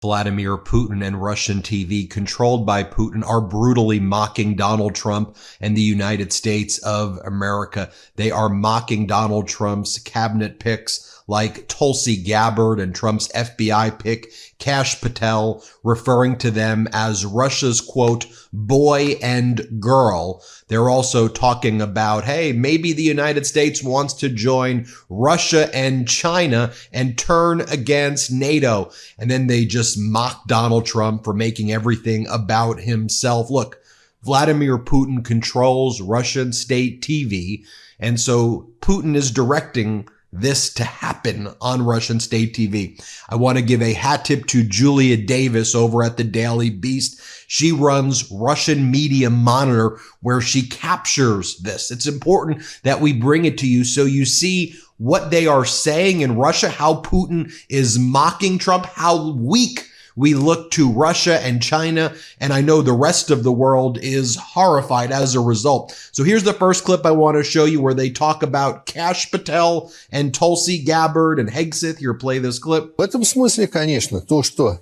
Vladimir Putin and Russian TV, controlled by Putin, are brutally mocking Donald Trump and the United States of America. They are mocking Donald Trump's cabinet picks like Tulsi Gabbard and Trump's FBI pick, Kash Patel, referring to them as Russia's, quote, boy and girl. They're also talking about, hey, maybe the United States wants to join Russia and China and turn against NATO. And then they just mock Donald Trump for making everything about himself. Look, Vladimir Putin controls Russian state TV, and so Putin is directing this to happen on Russian state TV. I want to give a hat tip to Julia Davis over at the Daily Beast. She runs Russian Media Monitor, where she captures this. It's important that we bring it to you so you see what they are saying in Russia, how Putin is mocking Trump, how weak we look to Russia and China, and I know the rest of the world is horrified as a result. So here's the first clip I want to show you where they talk about Kash Patel and Tulsi Gabbard and Hegseth. Here, play this clip. В этом смысле, конечно, то, что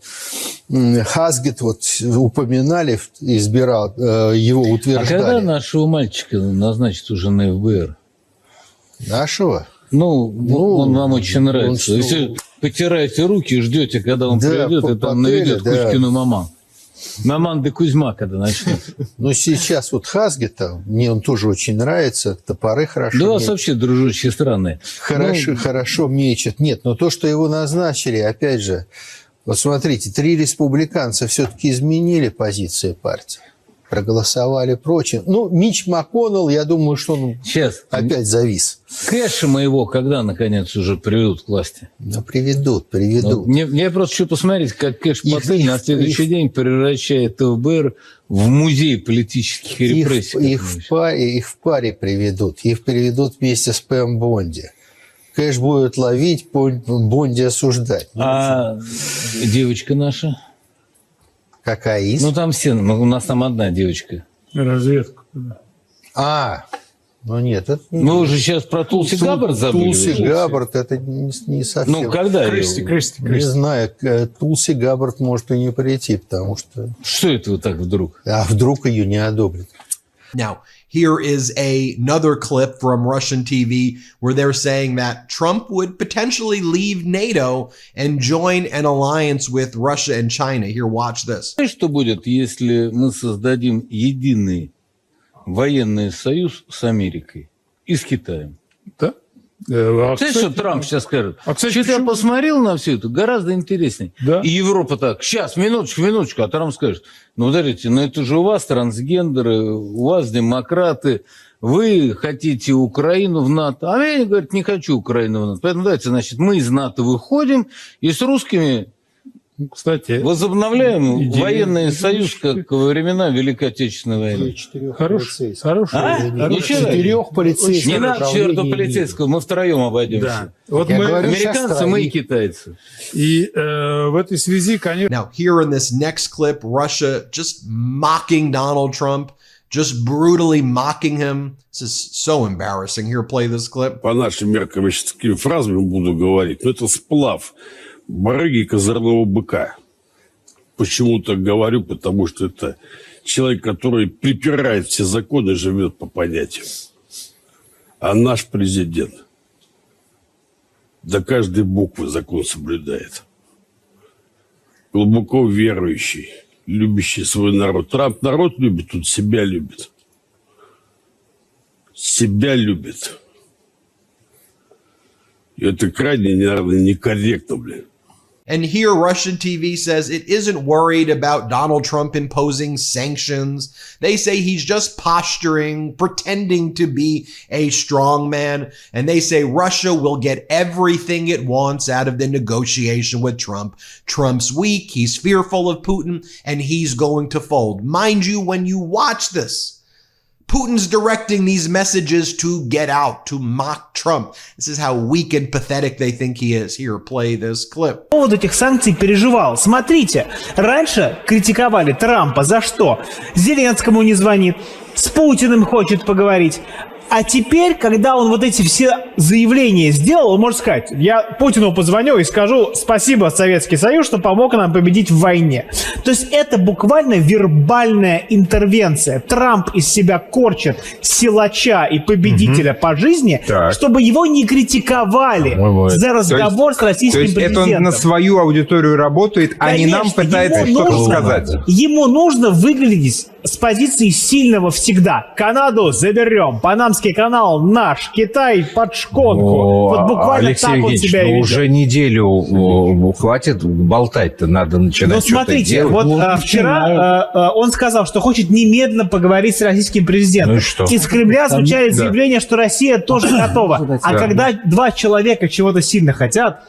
Хасгет вот упоминали, избирал, его утверждали. А когда нашего мальчика назначат уже на ФБР? Нашего? Ну, он вам очень нравится. Если потираете руки и ждете, когда он придет, и там наведет Кузькину маман. Маман да Кузьма, когда начнет. Ну, сейчас вот Хасгета, мне он тоже очень нравится, топоры хорошо да, у вас вообще, дружочки, странные. Хорошо мечет. Нет, но то, что его назначили, опять же, вот смотрите, 3 республиканца все-таки изменили позиции партии. Проголосовали прочее. Ну, Митч МакКоннелл, я думаю, что он сейчас опять завис. Кэша моего когда, наконец, уже приведут к власти? Ну, приведут. Ну, мне просто хочу посмотреть, как Кэш Патель на следующий день превращает ФБР в музей политических репрессий. Их в паре приведут. Их приведут вместе с Пэм Бонди. Кэш будет ловить, Бонди осуждать. А девочка наша? Какая из? Ну, там все, у нас там одна девочка. Разведка. Ну нет. Это не... Мы уже сейчас про Тулси Габбард забыли. Тулси Габбард, это не совсем... Ну, когда? Крести. Не знаю, Тулси Габбард может и не прийти, потому что... Что это вот так вдруг? А вдруг ее не одобрят? Now, here is another clip from Russian TV where they're saying that Trump would potentially leave NATO and join an alliance with Russia and China. Here, watch this. Что будет, если мы создадим единый военный союз с Америкой и с Китаем? Да. Знаешь, что Трамп сейчас скажет? Что-то я посмотрел на все это, гораздо интереснее. Да? И Европа так, сейчас, минуточку, а Трамп скажет, ну, смотрите, ну это же у вас трансгендеры, у вас демократы, вы хотите Украину в НАТО. А я, говорит, не хочу Украину в НАТО. Поэтому давайте, значит, мы из НАТО выходим и с русскими... Кстати, возобновляем военный союз, как во времена Великой Отечественной войны. 4 хороший. 4 полицейских. Не надо 4-го полицейского, мы втроем обойдемся. Да. Вот мы американцы, мы и китайцы. И в этой связи, конечно... Now, here in this next clip, Russia just mocking Donald Trump, just brutally mocking him. This is so embarrassing. Here, play this clip. По нашим меркам, я сейчас такими фразами буду говорить, но это сплав барыги и козырного быка. Почему так говорю? Потому что это человек, который припирает все законы, живет по понятиям. А наш президент до каждой буквы закон соблюдает. Глубоко верующий, любящий свой народ. Трамп народ любит, тут себя любит. Себя любит. И это крайне, наверное, некорректно, блин. And here, Russian TV says it isn't worried about Donald Trump imposing sanctions. They say he's just posturing, pretending to be a strong man. And they say Russia will get everything it wants out of the negotiation with Trump. Trump's weak, he's fearful of Putin, and he's going to fold. Mind you, when you watch this, Putin's directing these messages to get out, to mock Trump. This is how weak and pathetic they think he is. Here, play this clip. По поводу этих санкций переживал. Смотрите, раньше критиковали Трампа за что? Зеленскому не звонит, с Путиным хочет поговорить. А теперь, когда он вот эти все заявления сделал, он может сказать: я Путину позвоню и скажу: спасибо, Советский Союз, что помог нам победить в войне. То есть это буквально вербальная интервенция. Трамп из себя корчит силача и победителя по жизни, чтобы его не критиковали за разговор с российским президентом. То есть это он на свою аудиторию работает, а не нам пытается что-то сказать. Ему нужно выглядеть с позиции сильного всегда. Канаду заберем, Панамский канал наш, Китай под шконку. Вот буквально Алексей так он себя и ведет. Уже неделю хватит болтать-то, надо начинать что-то смотрите, делать. вот вчера он сказал, что хочет немедленно поговорить с российским президентом. Ну и что? Из Кремля звучали заявления, что Россия тоже готова. А когда два человека чего-то сильно хотят,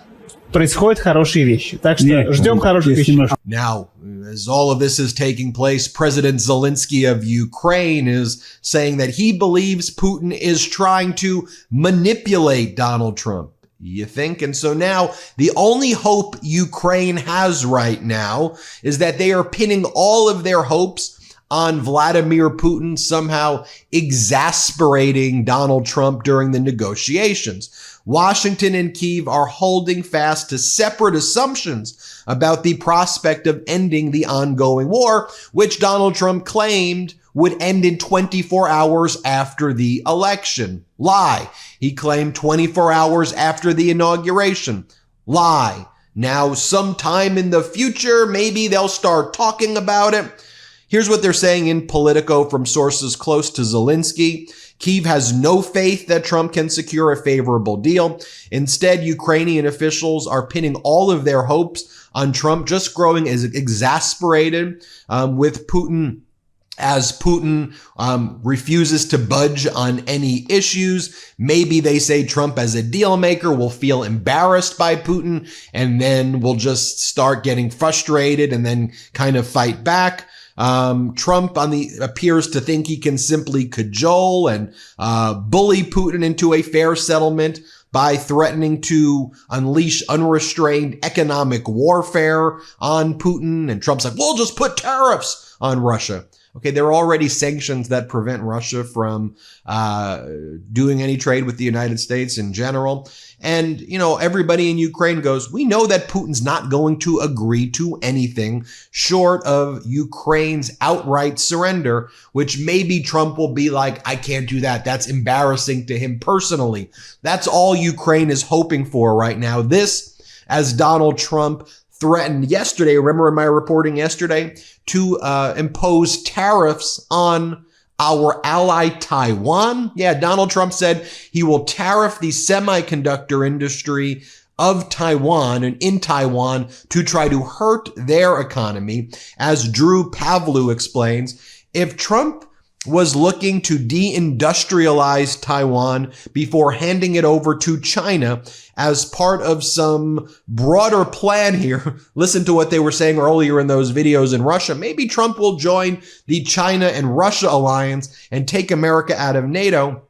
происходят хорошие вещи. Так что ждем хороших вещей. Now, as all of this is taking place, President Zelensky of Ukraine is saying that he believes Putin is trying to manipulate Donald Trump. You think? And so now the only hope Ukraine has right now is that they are pinning all of their hopes on Vladimir Putin somehow exasperating Donald Trump during the negotiations. Washington and Kyiv are holding fast to separate assumptions about the prospect of ending the ongoing war, which Donald Trump claimed would end in 24 hours after the election. Lie. He claimed 24 hours after the inauguration. Lie. Now, sometime in the future, maybe they'll start talking about it. Here's what they're saying in Politico from sources close to Zelensky. Kyiv has no faith that Trump can secure a favorable deal. Instead, Ukrainian officials are pinning all of their hopes on Trump just growing as exasperated with Putin as Putin refuses to budge on any issues. Maybe they say Trump as a deal maker will feel embarrassed by Putin and then will just start getting frustrated and then kind of fight back. Trump appears to think he can simply cajole and bully Putin into a fair settlement by threatening to unleash unrestrained economic warfare on Putin. And Trump's like, we'll just put tariffs on Russia. Okay, there are already sanctions that prevent Russia from doing any trade with the United States in general. And, you know, everybody in Ukraine goes, we know that Putin's not going to agree to anything short of Ukraine's outright surrender, which maybe Trump will be like, I can't do that. That's embarrassing to him personally. That's all Ukraine is hoping for right now. This, as Donald Trump threatened yesterday, remember in my reporting yesterday, to impose tariffs on our ally Taiwan. Yeah, Donald Trump said he will tariff the semiconductor industry of Taiwan and in Taiwan to try to hurt their economy. As Drew Pavlou explains, if Trump was looking to deindustrialize Taiwan before handing it over to China as part of some broader plan here. Listen to what they were saying earlier in those videos in Russia. Maybe Trump will join the China and Russia alliance and take America out of NATO.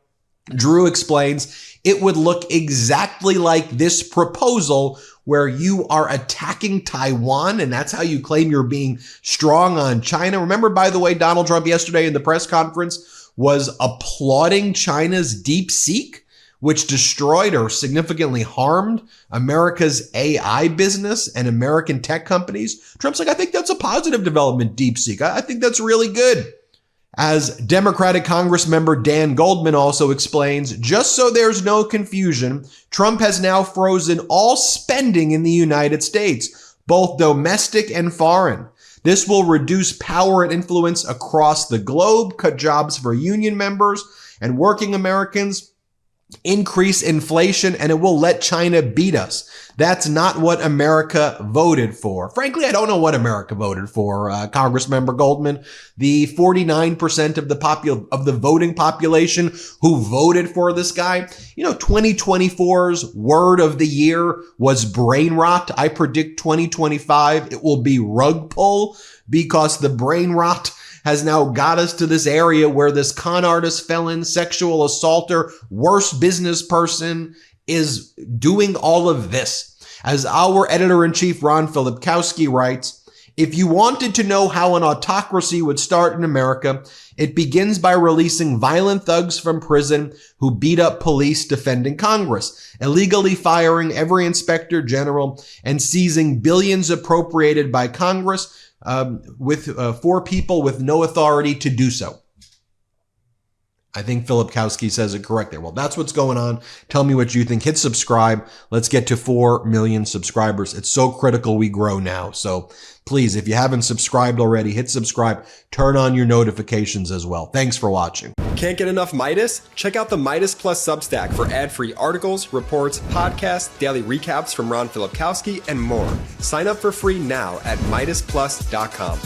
Drew explains it would look exactly like this proposal where you are attacking Taiwan, and that's how you claim you're being strong on China. Remember, by the way, Donald Trump yesterday in the press conference was applauding China's DeepSeek, which destroyed or significantly harmed America's AI business and American tech companies. Trump's like, I think that's a positive development, DeepSeek. I think that's really good. As Democratic Congressmember Dan Goldman also explains, just so there's no confusion, Trump has now frozen all spending in the United States, both domestic and foreign. This will reduce power and influence across the globe, cut jobs for union members and working Americans, increase inflation, and it will let China beat us. That's not what America voted for. Frankly, I don't know what America voted for, Congressmember Goldman. The 49% of the voting population who voted for this guy. You know, 2024's word of the year was brain rot. I predict 2025 it will be rug pull because the brain rot has now got us to this area where this con artist, felon, sexual assaulter, worst business person is doing all of this. As our editor-in-chief Ron Filipkowski writes, If you wanted to know how an autocracy would start in America, it begins by releasing violent thugs from prison who beat up police defending Congress, illegally firing every inspector general, and seizing billions appropriated by Congress for people with no authority to do so. I think Filipkowski says it correct there. Well, that's what's going on. Tell me what you think. Hit subscribe. Let's get to 4 million subscribers. It's so critical we grow now. So please, if you haven't subscribed already, hit subscribe. Turn on your notifications as well. Thanks for watching. Can't get enough Meidas? Check out the Meidas Plus Substack for ad-free articles, reports, podcasts, daily recaps from Ron Filipkowski, and more. Sign up for free now at MeidasPlus.com.